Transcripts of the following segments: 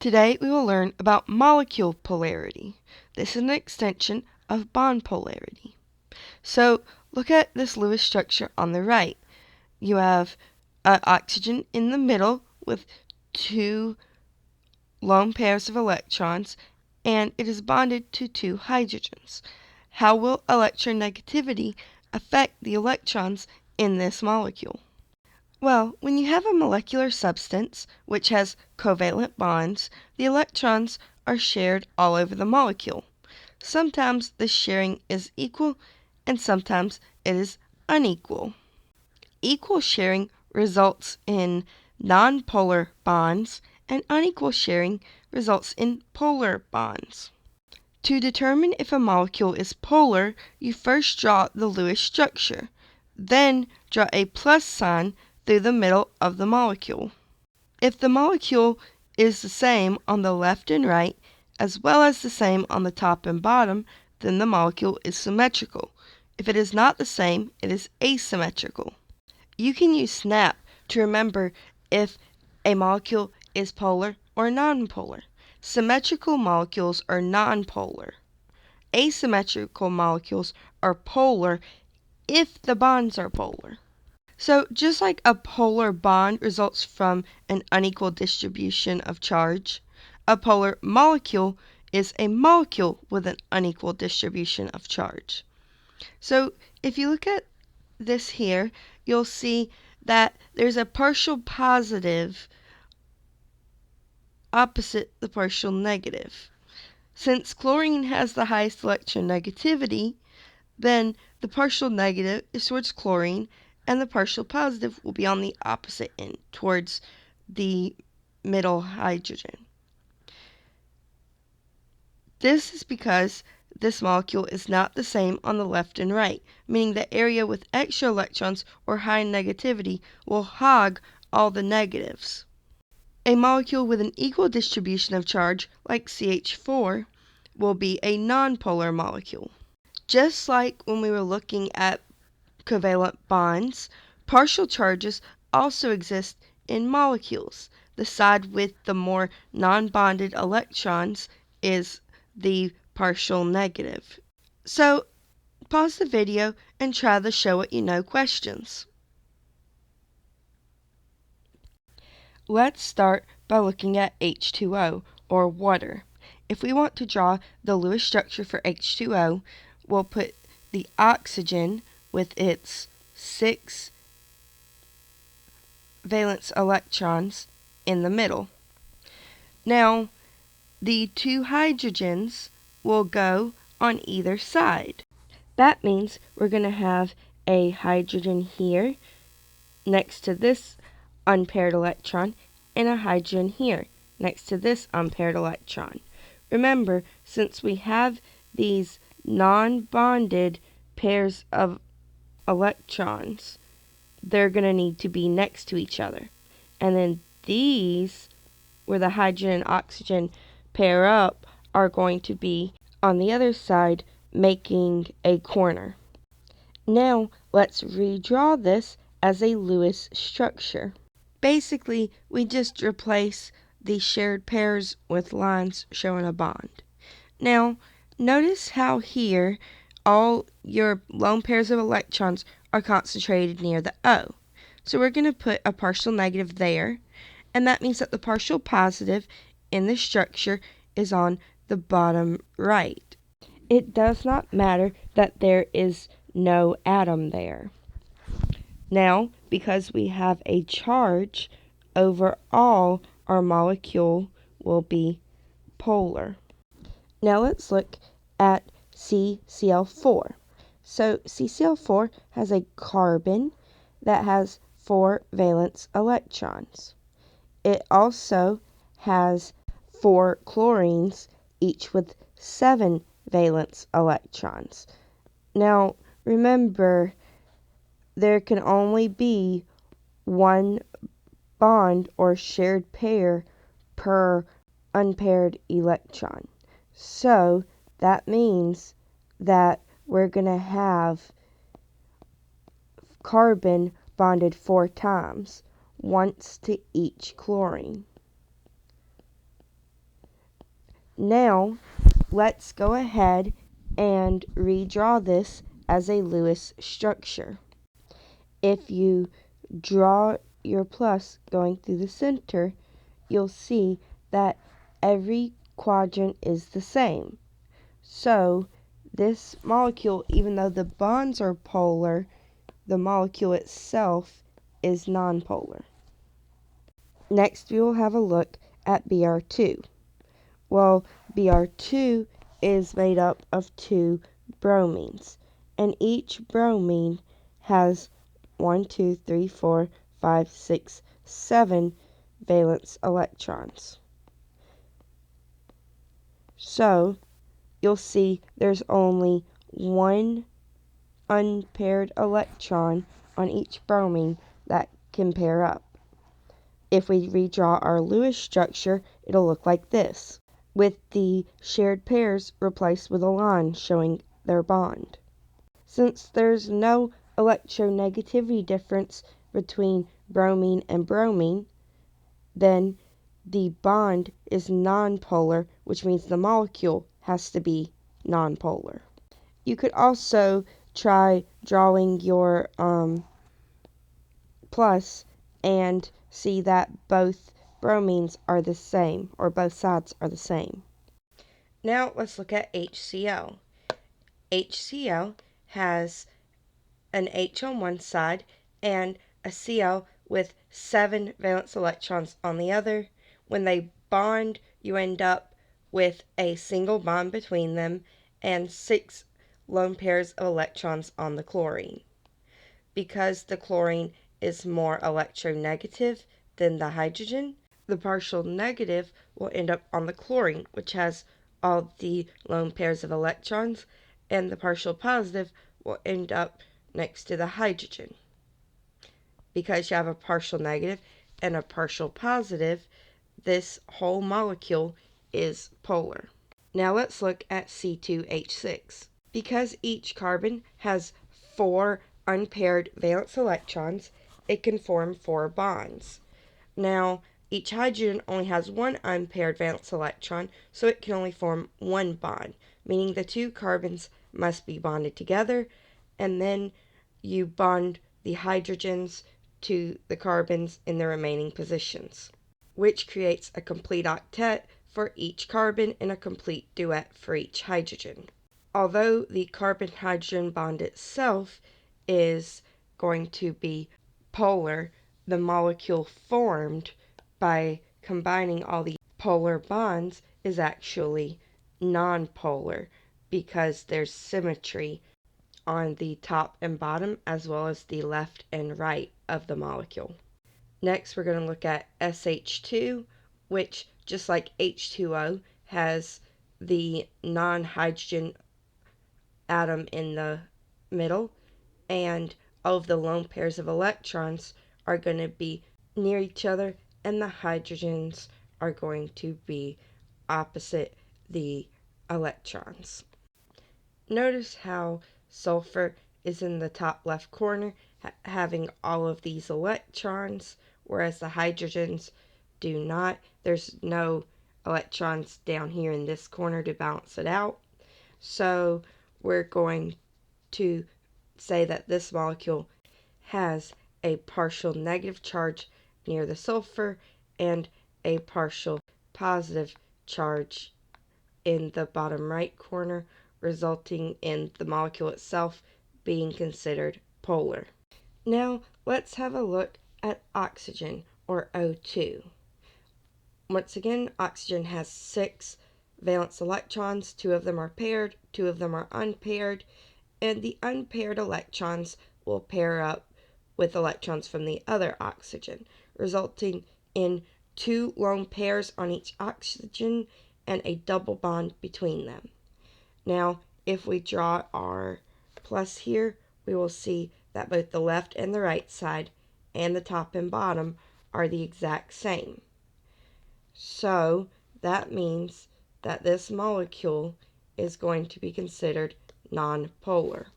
Today we will learn about molecule polarity. This is an extension of bond polarity. So look at this Lewis structure on the right. You have oxygen in the middle with two lone pairs of electrons, and it is bonded to two hydrogens. How will electronegativity affect the electrons in this molecule? Well, when you have a molecular substance which has covalent bonds, the electrons are shared all over the molecule. Sometimes the sharing is equal and sometimes it is unequal. Equal sharing results in nonpolar bonds and unequal sharing results in polar bonds. To determine if a molecule is polar, you first draw the Lewis structure, then draw a plus sign through the middle of the molecule. If the molecule is the same on the left and right, as well as the same on the top and bottom, then the molecule is symmetrical. If it is not the same, it is asymmetrical. You can use SNAP to remember if a molecule is polar or nonpolar. Symmetrical molecules are nonpolar. Asymmetrical molecules are polar if the bonds are polar. So just like a polar bond results from an unequal distribution of charge, a polar molecule is a molecule with an unequal distribution of charge. So if you look at this here, you'll see that there's a partial positive opposite the partial negative. Since chlorine has the highest electronegativity, then the partial negative is towards chlorine and the partial positive will be on the opposite end, towards the middle hydrogen. This is because this molecule is not the same on the left and right, meaning the area with extra electrons or high negativity will hog all the negatives. A molecule with an equal distribution of charge, like CH4, will be a nonpolar molecule. Just like when we were looking at covalent bonds, partial charges also exist in molecules. The side with the more non-bonded electrons is the partial negative. So, pause the video and try the show what you know questions. Let's start by looking at H2O, or water. If we want to draw the Lewis structure for H2O, we'll put the oxygen with its 6 valence electrons in the middle. Now, the 2 hydrogens will go on either side. That means we're going to have a hydrogen here next to this unpaired electron and a hydrogen here next to this unpaired electron. Remember, since we have these non-bonded pairs of electrons, they're going to need to be next to each other. And then these, where the hydrogen and oxygen pair up, are going to be on the other side, making a corner. Now, let's redraw this as a Lewis structure. Basically, we just replace the shared pairs with lines showing a bond. Now, notice how here all your lone pairs of electrons are concentrated near the O. So we're going to put a partial negative there, and that means that the partial positive in the structure is on the bottom right. It does not matter that there is no atom there. Now, because we have a charge, overall our molecule will be polar. Now let's look at CCl4. So CCl4 has a carbon that has 4 valence electrons. It also has 4 chlorines, each with 7 valence electrons. Now remember, there can only be one bond or shared pair per unpaired electron. So that means that we're going to have carbon bonded 4 times, once to each chlorine. Now, let's go ahead and redraw this as a Lewis structure. If you draw your plus going through the center, you'll see that every quadrant is the same. So, this molecule, even though the bonds are polar, the molecule itself is nonpolar. Next, we will have a look at Br2. Well, Br2 is made up of two bromines, and each bromine has 1, 2, 3, 4, 5, 6, 7 valence electrons. So, you'll see there's only one unpaired electron on each bromine that can pair up. If we redraw our Lewis structure, it'll look like this, with the shared pairs replaced with a line showing their bond. Since there's no electronegativity difference between bromine and bromine, then the bond is nonpolar, which means the molecule has to be nonpolar. You could also try drawing your plus and see that both bromines are the same, or both sides are the same. Now let's look at HCl. HCl has an H on one side and a Cl with 7 valence electrons on the other. When they bond, you end up with a single bond between them and 6 lone pairs of electrons on the chlorine. Because the chlorine is more electronegative than the hydrogen, the partial negative will end up on the chlorine, which has all the lone pairs of electrons, and the partial positive will end up next to the hydrogen. Because you have a partial negative and a partial positive, this whole molecule is polar. Now let's look at C2H6. Because each carbon has 4 unpaired valence electrons, it can form 4 bonds. Now, each hydrogen only has 1 unpaired valence electron, so it can only form 1 bond, meaning the 2 carbons must be bonded together, and then you bond the hydrogens to the carbons in the remaining positions, which creates a complete octet for each carbon and a complete duet for each hydrogen. Although the carbon-hydrogen bond itself is going to be polar, the molecule formed by combining all the polar bonds is actually nonpolar because there's symmetry on the top and bottom as well as the left and right of the molecule. Next, we're going to look at SH2, which, just like H2O, has the non-hydrogen atom in the middle, and all of the lone pairs of electrons are going to be near each other, and the hydrogens are going to be opposite the electrons. Notice how sulfur is in the top left corner, having all of these electrons, whereas the hydrogens do not. There's no electrons down here in this corner to balance it out. So we're going to say that this molecule has a partial negative charge near the sulfur and a partial positive charge in the bottom right corner, resulting in the molecule itself being considered polar. Now let's have a look at oxygen, or O2. Once again, oxygen has 6 valence electrons. 2 of them are paired, 2 of them are unpaired, and the unpaired electrons will pair up with electrons from the other oxygen, resulting in 2 lone pairs on each oxygen and a double bond between them. Now, if we draw our plus here, we will see that both the left and the right side and the top and bottom are the exact same. So that means that this molecule is going to be considered nonpolar.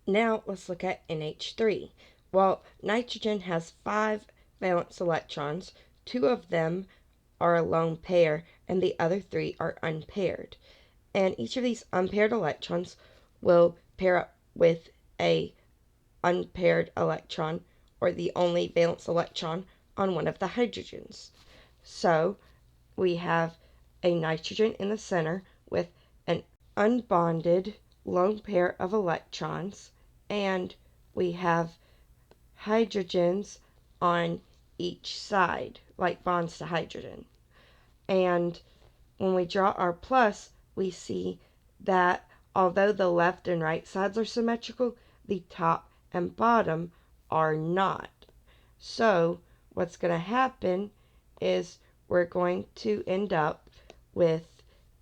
Now let's look at NH3. Well, nitrogen has 5 valence electrons. 2 of them are a lone pair and the other 3 are unpaired. And each of these unpaired electrons will pair up with a unpaired electron or the only valence electron on one of the hydrogens. So we have a nitrogen in the center with an unbonded lone pair of electrons, and we have hydrogens on each side, like bonds to hydrogen. And when we draw our plus, we see that although the left and right sides are symmetrical, the top and bottom are not. So what's going to happen is we're going to end up with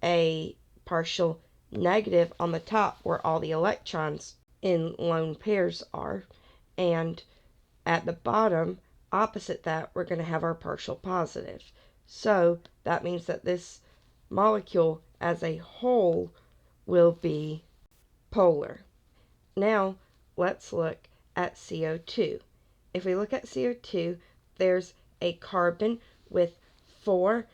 a partial negative on the top where all the electrons in lone pairs are, and at the bottom, opposite that, we're going to have our partial positive. So that means that this molecule as a whole will be polar. Now let's look at CO2. If we look at CO2, there's a carbon with 4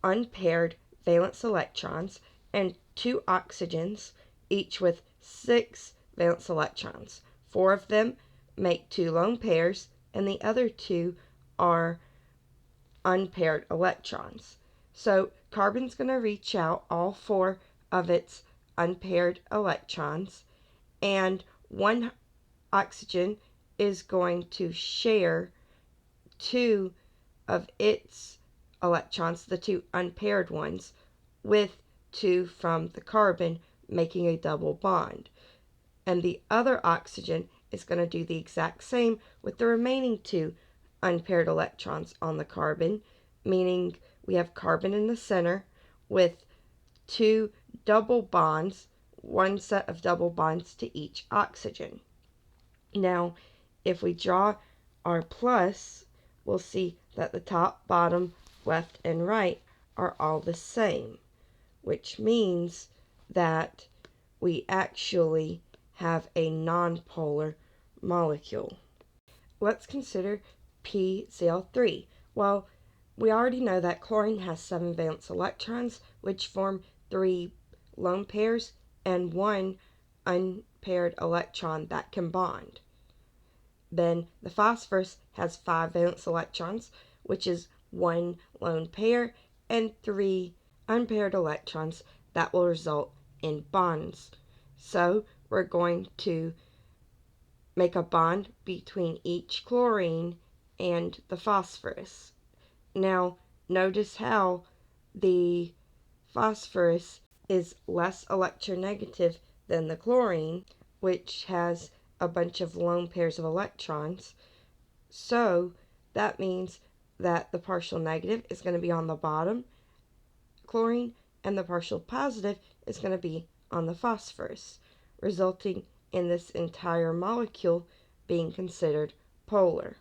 unpaired valence electrons and 2 oxygens, each with 6 valence electrons. 4 of them make 2 lone pairs, and the other 2 are unpaired electrons. So carbon's going to reach out all 4 of its unpaired electrons, and one oxygen is going to share 2 of its electrons, the 2 unpaired ones, with 2 from the carbon, making a double bond. And the other oxygen is going to do the exact same with the remaining 2 unpaired electrons on the carbon, meaning we have carbon in the center with 2 double bonds, one set of double bonds to each oxygen. Now, if we draw our plus, we'll see that the top, bottom, left, and right are all the same, which means that we actually have a nonpolar molecule. Let's consider PCl3. Well, we already know that chlorine has 7 valence electrons, which form 3 lone pairs and 1 unpaired electron that can bond. Then the phosphorus has 5 valence electrons, which is 1 lone pair and 3 unpaired electrons that will result in bonds. So we're going to make a bond between each chlorine and the phosphorus. Now, notice how the phosphorus is less electronegative than the chlorine, which has a bunch of lone pairs of electrons. So that means that the partial negative is going to be on the bottom chlorine and the partial positive is going to be on the phosphorus, resulting in this entire molecule being considered polar.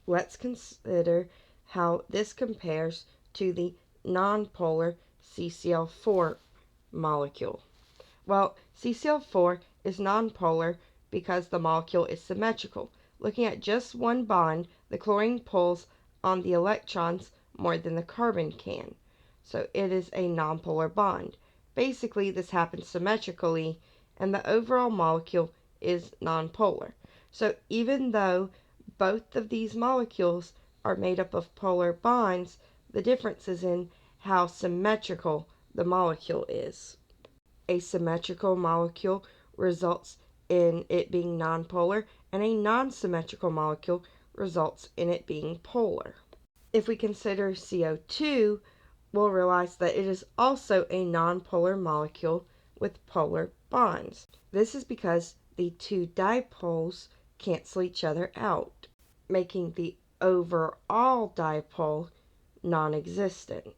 Let's consider how this compares to the nonpolar CCl4 molecule. Well, CCl4 is nonpolar because the molecule is symmetrical. Looking at just one bond, the chlorine pulls on the electrons more than the carbon can. So it is a nonpolar bond. Basically, this happens symmetrically, and the overall molecule is nonpolar. So even though both of these molecules are made up of polar bonds, the difference is in how symmetrical the molecule is. A symmetrical molecule results in it being nonpolar, and a non-symmetrical molecule results in it being polar. If we consider CO2, we'll realize that it is also a nonpolar molecule with polar bonds. This is because the 2 dipoles cancel each other out, making the overall dipole non-existent.